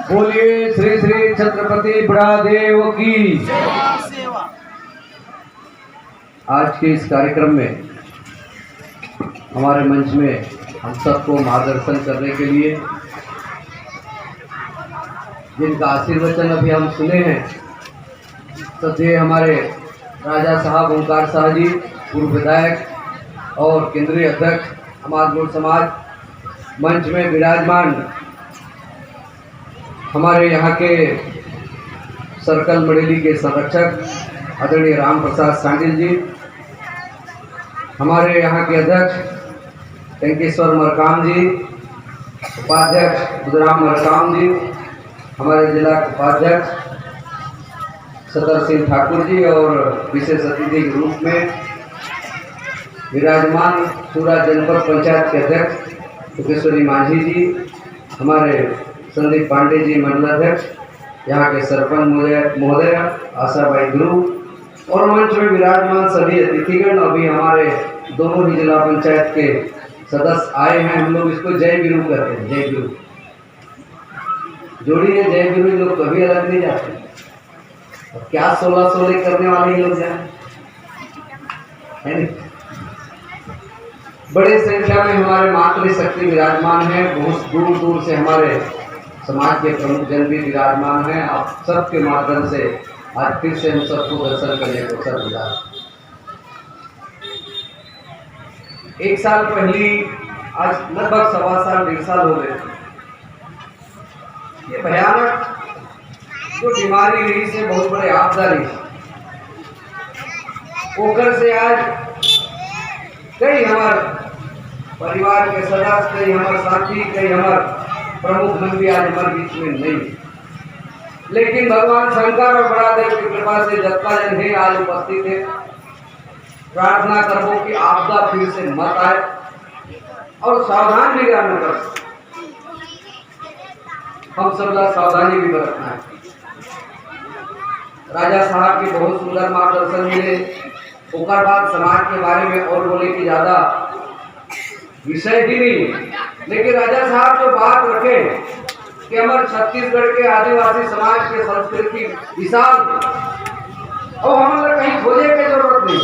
बोलिए श्री श्री छत्रपति बुढ़ादेव की। आज के इस कार्यक्रम में हमारे मंच में हम सबको मार्गदर्शन करने के लिए जिनका आशीर्वचन अभी हम सुने हैं, सदैव हमारे राजा साहब ओंकार शाह जी, पूर्व विधायक और केंद्रीय अध्यक्ष हमारे समाज, मंच में विराजमान हमारे यहाँ के सर्कल मड़ेली के संरक्षक आदरणीय राम प्रसाद सांडिल जी, हमारे यहाँ के अध्यक्ष टंकेश्वर मरकाम जी, उपाध्यक्ष बुधराम मरकाम जी, हमारे जिला उपाध्यक्ष सतर सिंह ठाकुर जी और विशेष अतिथि के रूप में विराजमान पूरा जनपद पंचायत के अध्यक्ष सुकेश्वरी माझी जी, हमारे संदीप पांडे जी मंडलाध्यक्ष, यहाँ के सरपंच महोदय आशाबाई गुरु और मंच में विराजमान सभी अतिथिगण। अभी हमारे दोनों ही जिला पंचायत के सदस्य आए हैं। हम लोग इसको जय गुरु कहते हैं, जय गुरु जोड़ी है। जय गुरु लोग कभी अलग नहीं जाते। और क्या 16 करने वाले ही लोग जाए, है नहीं? बड़े संख्या में हमारे मातृशक्ति विराजमान है। बहुत दूर दूर से हमारे समाज के प्रमुख जन भी विराजमान हैं। आप सबके माध्यम से आज फिर से हम सबको दर्शन करने को अवसर मिला। एक साल पहले, आज लगभग 1.25 साल हो गए, ये भयानक जो बीमारी रही से बहुत बड़े आपदा रही ओकर से आज कई हमारे परिवार के सदस्य, कई हमारे साथी, कई हमारे प्रमुख मंत्री आज हमारे बीच में नहीं, लेकिन भगवान शंकर और बुढ़ादेव की कृपा से जत्ता जन है आज उपस्थित है। प्रार्थना करो कि आपदा फिर से मत आए और सावधान भी रहना कर, हम सब सावधानी भी बरतना है। राजा साहब के बहुत सुंदर मार्गदर्शन मिले। ओकर बाद समाज के बारे में और बोले की ज्यादा विषय भी नहीं, लेकिन राजा साहब जो बात रखे कि हमारे छत्तीसगढ़ के आदिवासी समाज के संस्कृति विशाल और हमारे कहीं खोजे की जरूरत नहीं।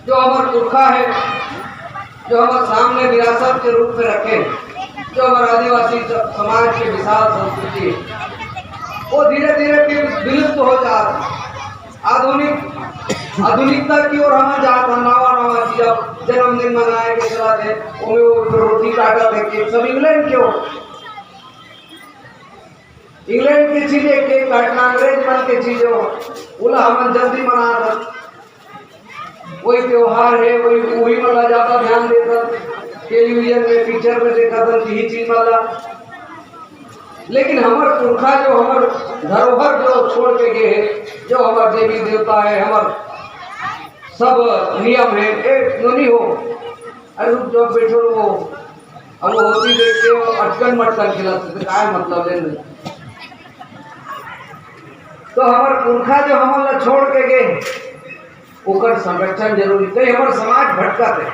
जो हमारा पुरखा है, जो हमारे सामने विरासत के रूप में रखे, जो हमारे आदिवासी समाज के विशाल संस्कृति है, वो धीरे धीरे विलुप्त हो जा रहा। आधुनिकता की ओर हम जात नवा चीज जन्मदिन मनाए के चला थे, वो रोटी काटा थे, सब इंग्लैंड क्यों? इंग्लैंड की चीजें केक काटना, अंग्रेज मन के चीजों उला हम जल्दी मना रहा। वही त्योहार है, वही मला ज्यादा ध्यान देता, टेलीविजन में पिक्चर में देखा था यही चीज वाला। लेकिन हमारे पुरखा जो हमारे धरोहर जो छोड़ के गए हैं, जो हमारे देवी देवता है, हमारे सब नियम है, एक नहीं हो अरे जो बैठो वो अब होती देखते हो अटकन मटकन खिलाते थे, क्या मतलब लेने। तो हमारे पुरखा जो हमारा छोड़ के गए ओकर संरक्षण जरूरी। कई हमारे समाज भटका थे,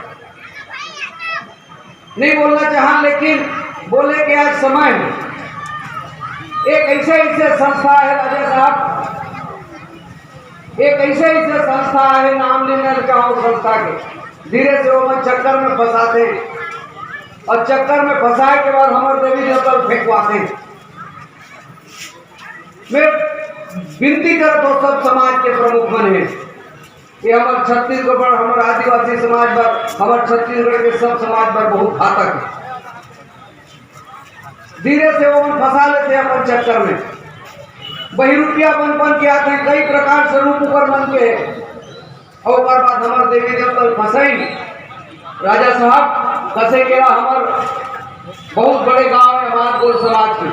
नहीं बोलना चाह, लेकिन बोले कि आज समय है। एक ऐसे संस्था है राजा साहब, एक ऐसे संस्था है, नाम लेने का हो संस्था के, धीरे से वो चक्कर में फंसाते और चक्कर में फंसाए के बाद हमारे देवी देवता फेंकवाते। मैं विनती करता हूँ सब समाज के प्रमुख मन है कि हमारे छत्तीसगढ़ पर, हमारे आदिवासी समाज पर, हमारे छत्तीसगढ़ के सब समाज पर बहुत घातक है। धीरे से वो फंसा लेते हैं अपन चक्कर में, वही रुपया बन के आते हैं, कई प्रकार से रूप ऊपर बन के, और बाद हमारे देवी देवता फंसाई। राजा साहब फंसे के हमारे बहुत बड़े गांव है हमारे गोल समाज के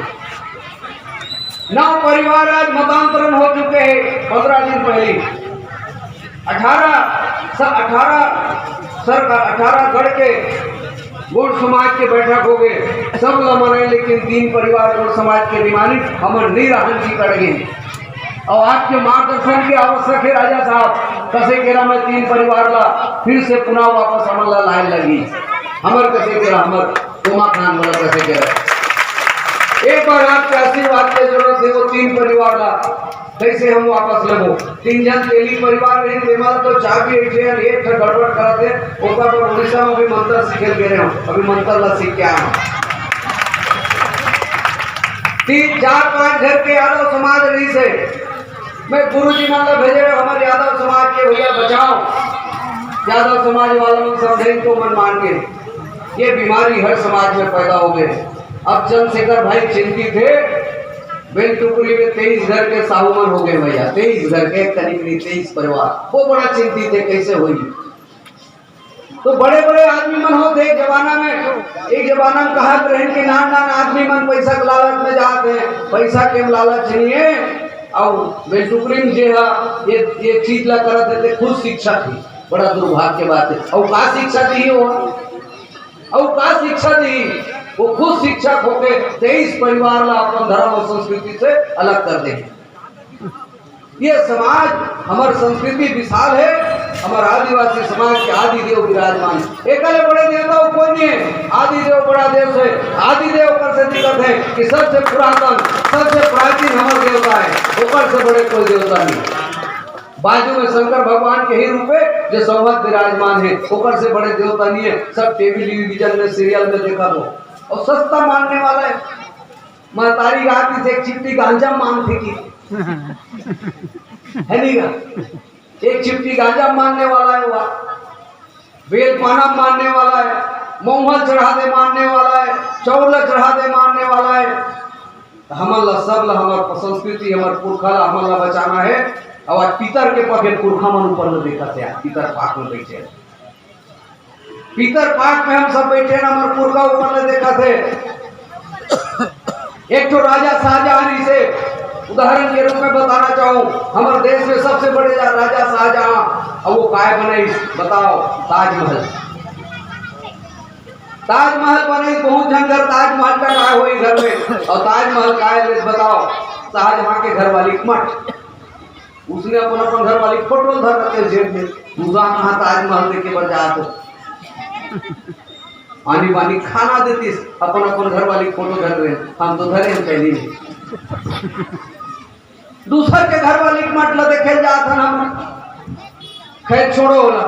9 परिवार आज मतांतरण हो चुके हैं। 15 दिन पहले 18 गढ़ के गोड़ समाज के बैठक हो गए, सब मने, लेकिन 3 परिवार गोड़ समाज के निमानित हमारे नहीं रहन की कट गई। और आपके मार्गदर्शन की आवश्यक है राजा साहब। कसे केरा में 3 परिवार ला फिर से पुनः वापस हमन ला लाइन लगी। हमर कसे केरा, हमर उमा खान वाला कसे केरा एक बार आपके आशीर्वाद की जरूरत है। वो 3 परिवार ला कैसे हम वापस लेबो? 3 जन तेली परिवार रही तेमा तो चाबी एक गड़बड़ करते ओकर पर उड़ीसा में भी मंत्र सीखे गए रहे हो। अभी मंत्र ला सीख के आया 3-4-5 घर के यादव समाज रही से मैं गुरुजी मान ला भेजे हमारे यादव समाज के भैया बचाओ। यादव समाज वालों लोग समझे तो मन मान के ये बीमारी हर समाज में पैदा हो गए। अब चंद्रशेखर भाई चिंतित थे। बेलटुकरी में 23 घर के साहूमन हो गए भैया। 23 घर के करीब 23 परिवार वो बड़ा चिंतित थे कैसे होगी। तो बड़े बड़े आदमी मन होते एक जमाना में कहा रहे कि नान आदमी मन पैसा के लालच में जाते हैं। पैसा के लालच नहीं है। और बेलटुकरी में जो है ये चीज ला करते थे खुद शिक्षा थी। बड़ा दुर्भाग्य की बात है। और का शिक्षा दी हो और का शिक्षा दी वो खुद शिक्षक होके 23 परिवार ला अपन धर्म और संस्कृति से अलग कर दे। ये समाज हमार संस्कृति विशाल है। हमारे आदिवासी समाज के आदि देव विराजमान एकले बड़े देवता कोई नहीं है। आदि देव बड़ा देव है। आदि देव पर से दिक्कत है कि सबसे पुरातन सबसे प्राचीन हमारे देवता है। ऊपर से बड़े कोई देवता नहीं। बाजू में शंकर भगवान के ही रूप है जो सौभत विराजमान है। ऊपर से बड़े देवता नहीं है। सब टेलीविजन में सीरियल में देखा तो और सस्ता मानने वाला है। महतारी रात से एक चिट्ठी गांजा मांग फेंकी है नहीं का? एक चिट्ठी गांजा मानने वाला है। हुआ बेल पाना मानने वाला है। मोहल चढ़ा दे मानने वाला है। चौल चढ़ा दे मानने वाला है। हमला सब हमार संस्कृति हमार पुरखा हमला बचाना है। और आज पितर के पके पुरखा मन ऊपर में देखा थे। पितर पाक में बैठे पितर पाक में हम सब बैठे ना हमारे पुरखा ऊपर में देखा थे। एक तो राजा शाहजहां से उदाहरण के रूप में बताना चाहूं। हमारे देश में सबसे बड़े राजा शाहजहां और वो काय बने बताओ? ताजमहल। ताजमहल बने बहुत झंझर ताजमहल का काय हुई घर में। और ताजमहल काय बताओ? शाहजहां के घर वाली मठ उसने अपन घर वाली फोटो धर रखे जेब में। दूसरा कहा ताजमहल देखे पर जा तो आनी बानी खाना देती अपन घर वाली फोटो धर रहे। हम तो धरे हम पहले दूसर के घर वाली मटला देखे जात हम। खैर छोड़ो होला।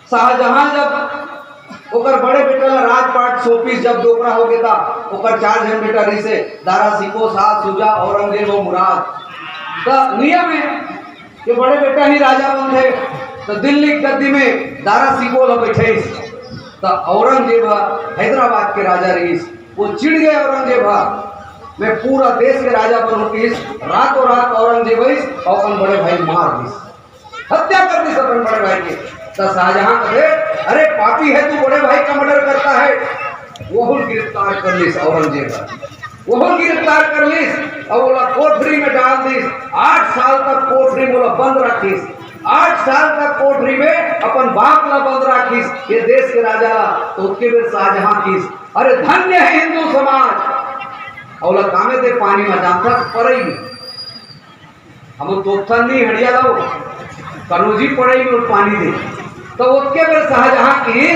शाहजहां जब ओकर बड़े बेटा राजपाट सोपीस जब दोकरा हो गया था ओकर 4 जन बेटा रही से दारा सिको शाह शुजा औरंगजेब और मुराद। तो नियम है कि बड़े बेटा ही राजा बन थे। तो दिल्ली गद्दी में दारा सिको बैठे। तो औरंगजेब हैदराबाद के राजा रही। वो चिढ़ गए औरंगजेब मैं पूरा देश के राजा बनूंगी। रातों रात औरंगजेब और अपन बड़े भाई मार दी हत्या कर दी अपन बड़े भाई की। तो शाहजहां कहे अरे पापी है तू बड़े भाई का मर्डर करता है। वो गिरफ्तार कर ली औरंगजेब। वो गिरफ्तार कर ली और बोला कोठरी में डाल दी। 8 साल तक कोठरी बोला बंद रखी। 8 साल तक कोठरी में अपन बाप ला बंद रखी। ये देश के राजा तो उसके भी शाहजहां की। अरे धन्य है हिंदू समाज। और कामे दे पानी में जाता पड़ेगी हम तो नहीं हड़िया लो कनौजी पड़ेगी और पानी दे। तो उसके फिर शाहजहां की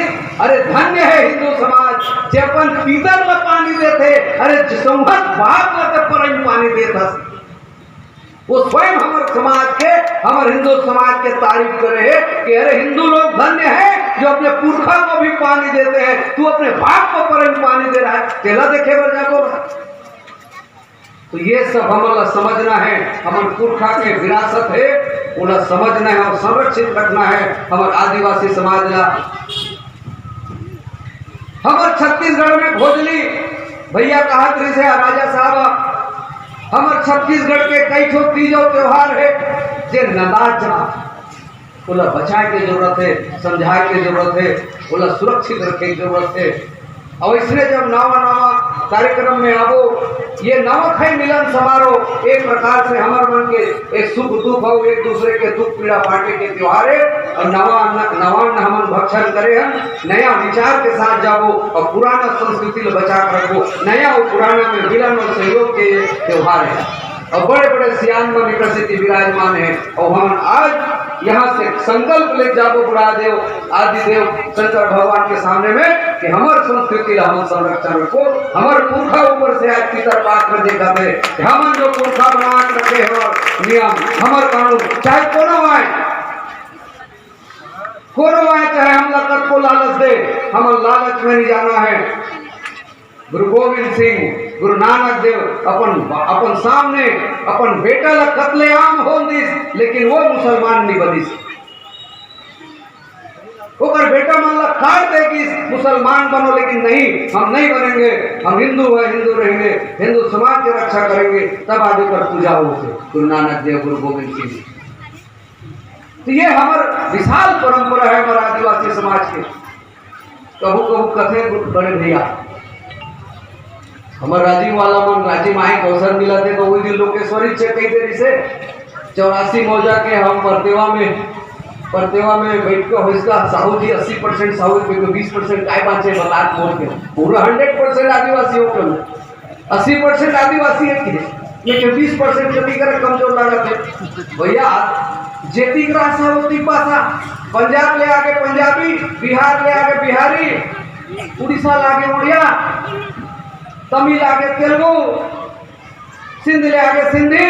अरे धन्य है हिंदू समाज जे अपन पितर में पानी देते। अरे संभत बाप में पड़ेगी पानी देता। वो स्वयं हमारे हिंदू समाज के तारीफ करे कि अरे हिंदू लोग धन्य है जो अपने पुरखा को भी पानी देते हैं। तू अपने बाप को पड़ेगी पानी दे रहा है। तेला देखे बन जाको। तो ये सब हमारा समझना है। हमारे पुरखा के विरासत है उन्हें समझना है और संरक्षित रखना है। हमारे आदिवासी समाज ला हमारे छत्तीसगढ़ में भोजली भैया कहा से राजा साहब हमारे छत्तीसगढ़ के कई ठो तीजों त्योहार है जे नदाज उन्हें बचाए की जरूरत है। समझाए की जरूरत है। उन्हें सुरक्षित रखे की जरूरत है। और इसलिए जब नवा कार्यक्रम में आबो ये नवखई मिलन समारोह एक प्रकार से हमारे मन के एक सुख दुख हो एक दूसरे के दुख पीड़ा बांटे के त्योहार है। और नवान्न हमन भक्षण करे हम नया विचार के साथ जाबो और पुराना संस्कृति बचा कर रखो। नया और पुराना में मिलन और सहयोग के त्योहार है। और बड़े बड़े सियान में विकसित विराजमान है। और हम आज यहाँ से संकल्प ले जाबो बुढ़ादेव आदिदेव शंकर भगवान के सामने में कि हमार संस्कृति हम संरक्षण रखो। हमार पुरखा ऊपर से आज पितर पात्र देखा थे, हम जो पुरखा बना के रखे हमार नियम हमार कानून, चाहे कोनो आए चाहे हम लकत को लालच दे, हमार लालच में नहीं जाना है। गुरु गोविंद सिंह गुरु नानक देव अपन सामने अपन बेटा ला कत्लेआम हो दिस, लेकिन वो मुसलमान नहीं बनिस। ओकर बेटा मन ला काट देगी मुसलमान बनो, लेकिन नहीं, हम नहीं बनेंगे, हम हिंदू है, हिंदू रहेंगे, हिंदू समाज की रक्षा करेंगे, तब आज ओकर पूजा होते गुरु नानक देव गुरु गोविंद सिंह। तो ये हमार विशाल परंपरा है हमारे आदिवासी समाज के। कबू कबू कथे बड़े भैया हमारे राजीव वाला मन राजीव माए के अवसर मिला थे, तो वही दिन लोकेश्वरी चेक कई देरी से 84 मौजा के हम परतेवा में बैठ के होइसका साहू जी 80% साहू पे 20% काय बात है बतात मोड़ के पूरा 100% आदिवासी हो के 80% आदिवासी है कि लेकिन 20% कभी करे कमजोर लागत है भैया। जेती रासा होती पासा पंजाब ले आगे पंजाबी, बिहार ले आगे बिहारी, उड़ीसा लागे उड़िया, तमिल आगे तेलुगु, सिंध ले आगे सिंधी,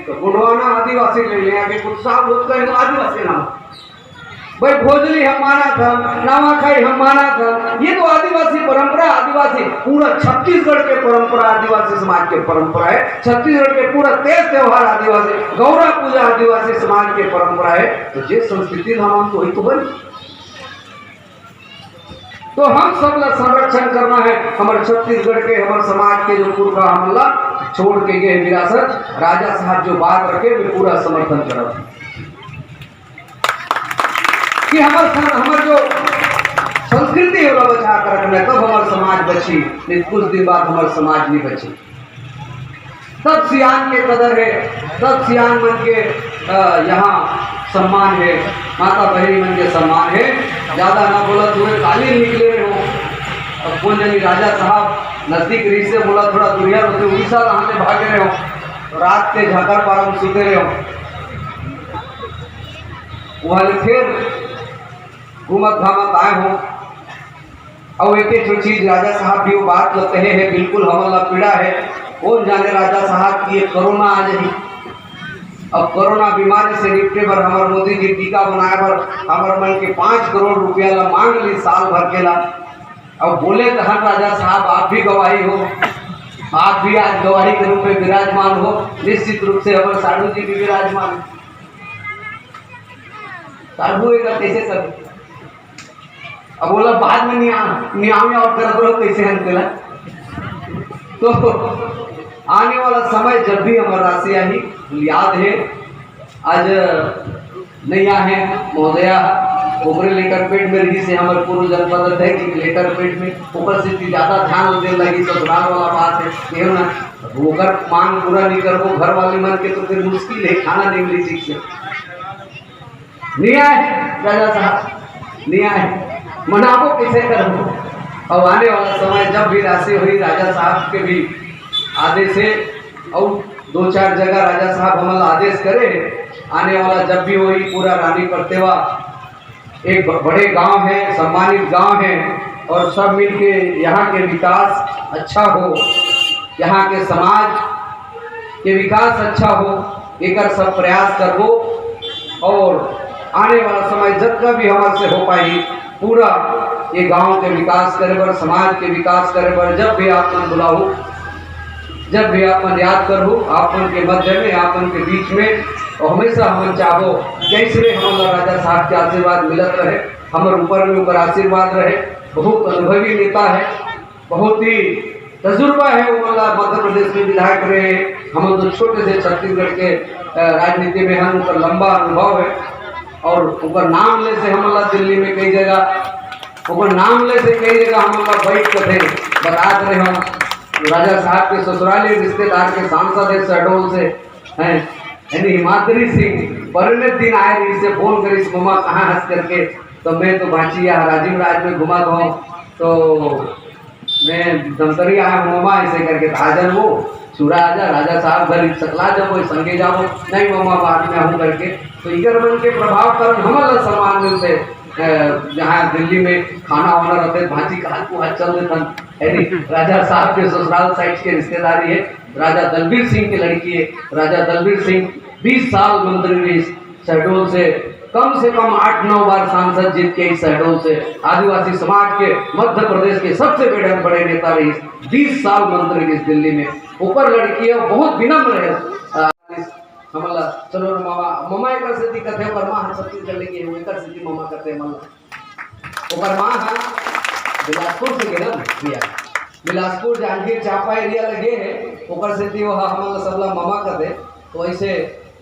तो गुड़वाना आदिवासी ले आगे कुछ साहब होता है आदिवासी नाम। भाई भोजली हम माना था, नवाखाई हम माना था, ये तो आदिवासी परंपरा, आदिवासी पूरा छत्तीसगढ़ के परंपरा, आदिवासी समाज के परंपरा है। छत्तीसगढ़ के पूरा तेज त्योहार आदिवासी, गौरा पूजा आदिवासी समाज के परंपरा है। तो जे संस्कृति हम तो वही तो बन, तो हम सब ला संरक्षण करना है। हमारे छत्तीसगढ़ के हमारे समाज के जो पुरखा हमला छोड़ के गए विरासत, राजा साहब जो बात रखे वे पूरा समर्थन करब कि हमारे जो संस्कृति है बचा कर रखना, तब हमारे समाज बची, नहीं कुछ दिन बाद हमारे समाज नहीं बची। तब सियान के कदर है, तब सियान मन के यहाँ सम्मान है, माता बहनी मन के सम्मान है। ज़्यादा ना बोला तुम्हें काली निकले रहे हो। अब कौन जानी राजा साहब नजदीक रही से बोला थोड़ा दुनिया होते उड़ीसा कहाँ से भागे रहे हो, तो रात के झाकर पार में सुते रहे हो, वहाँ फिर घूमत घामत आए हो। और एक जो चीज राजा साहब भी वो बात लगते हैं बिल्कुल हमारा पीड़ा है। कौन जाने राजा साहब की कोरोना आ जाए, अब कोरोना बीमारी से निपटे पर हमारे मोदी जी टीका बनाए पर हमारे मन के 5 करोड़ रुपया ला मांग ली साल भर के ला। अब बोले तो हर राजा साहब आप भी गवाही हो, आप भी आज गवाही के रूप में विराजमान हो। निश्चित रूप से हमारे साधु जी भी विराजमान, साधु कैसे कर। अब बोला बाद में नियामी और कर कैसे हंसला। तो आने वाला समय जब भी हमारा राशि आई याद है, आज नैया है महोदया ऊपरे लेटर पेट में रही से हमारे पूर्व जनपद है कि लेटर पेट में ऊपर से ज़्यादा ध्यान देने लगी, ससुराल वाला बात है क्यों ना होकर मांग पूरा नहीं कर वो घर वाले मन के, तो फिर मुश्किल है, खाना नहीं मिली ठीक से। नहीं आए राजा साहब, नहीं आए, मनाबो कैसे करो। और आने वाला समय जब भी राशि हुई राजा साहब के भी आदेश है, और 2-4 जगह राजा साहब हमारा आदेश करे। आने वाला जब भी हुई पूरा रानी परतेवा एक बड़े गांव है, सम्मानित गांव है, और सब मिलके यहाँ के विकास अच्छा हो, यहाँ के समाज के विकास अच्छा हो, एक सब प्रयास करो। और आने वाला समय जब कभी हमारे से हो पाई पूरा ये गांव के विकास करे पर, समाज के विकास करे पर, जब भी आप मन बुलाओ, जब भी आप मन याद करो, आपन के मध्य में, आपन के बीच में, और हमेशा हम चाहो कैसे हमारा राजा साहब के आशीर्वाद मिलत रहे, हमारे ऊपर में ऊपर आशीर्वाद रहे। बहुत अनुभवी नेता है, बहुत ही तजुर्बा है, वो वाला मध्य प्रदेश में विधायक रहे। हम तो छोटे से छत्तीसगढ़ के राजनीति में हम ऊपर लंबा अनुभव है, और ऊपर नाम ले से हमारा दिल्ली में कई जगह, ऊपर नाम ले से कई जगह हमारा बैठ कर थे बता रहे हम राजा साहब के ससुराली रिश्तेदार के सांसद है शहडोल से हैं, यानी हिमाद्री सिंह परिणित दिन आए रही से फोन करी इस मम्मा कहाँ हंस करके, तो मैं तो बाची यहाँ राजीव राज में घुमा हूँ, तो मैं धमतरी आया हूँ मम्मा ऐसे करके, आजन वो छुरा आजा राजा साहब घर सकला जब वो संगे जाओ, नहीं मम्मा बाद में हूँ करके तो इगर मन के प्रभाव कारण हमला सम्मान मिलते जहाँ दिल्ली में खाना वाना रहते भाजी का हाथ चल देता राजा साहब के ससुराल साइड के रिश्तेदारी है। राजा दलबीर सिंह की लड़की है। राजा दलबीर सिंह 20 साल मंत्री रही शहडोल से कम 8-9 बार सांसद जीत के इस शहडोल से आदिवासी समाज के मध्य प्रदेश के सबसे बड़े नेता रही 20 साल मंत्री रही दिल्ली में। ऊपर लड़की है बहुत विनम्र है। हमला चलो मामा एक स्थिति कथे ओकर मां सत्य कर लेंगे एकर स्थिति मामा करते मल्ला ओकर मां है बिलासपुर से गेल भैया बिलासपुर जांजगीर चांपा एरिया लगे है ओकर स्थिति वो हमला सबला मामा कर दे। तो ऐसे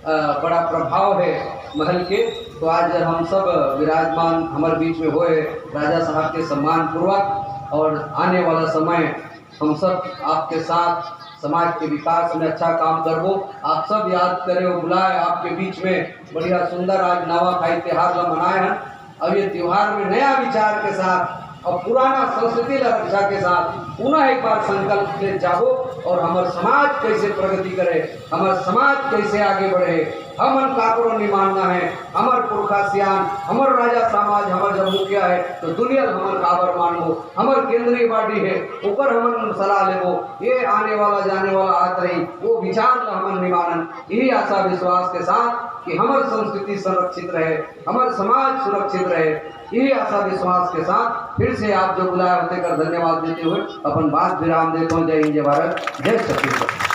बड़ा प्रभाव है महल के। तो आज हम सब विराजमान हमारे बीच में हुए राजा साहब के सम्मान पूर्वक और आने वाला समय हम सब आपके साथ समाज के विकास में अच्छा काम करबो। आप सब याद करे और बुलाए आपके बीच में बढ़िया सुंदर आज नवाखाई त्योहार ला मनाए हैं। अब ये त्योहार में नया विचार के साथ और पुराना संस्कृति रक्षा के साथ पुनः एक बार संकल्प ले जाओ और हमारे समाज कैसे प्रगति करे हमारे समाज कैसे आगे बढ़े। हमन काकरो नहीं मानना है हमार पुरखा सियान हमार राजा समाज हमार जब मुखिया है तो दुनिया हमार काबर मानो हमार केंद्रीय बॉडी है ऊपर हमन सलाह लेबो। ये आने वाला जाने वाला आत रही वो विचार ला हमन नहीं मानन। यही आशा विश्वास के साथ कि हमार संस्कृति संरक्षित रहे हमार समाज सुरक्षित रहे। यही आशा विश्वास के साथ फिर से आप जो बुलाए होते कर धन्यवाद देते हुए अपन बात विराम देता हूँ। जय हिंद जय भारत जय छत्तीसगढ़।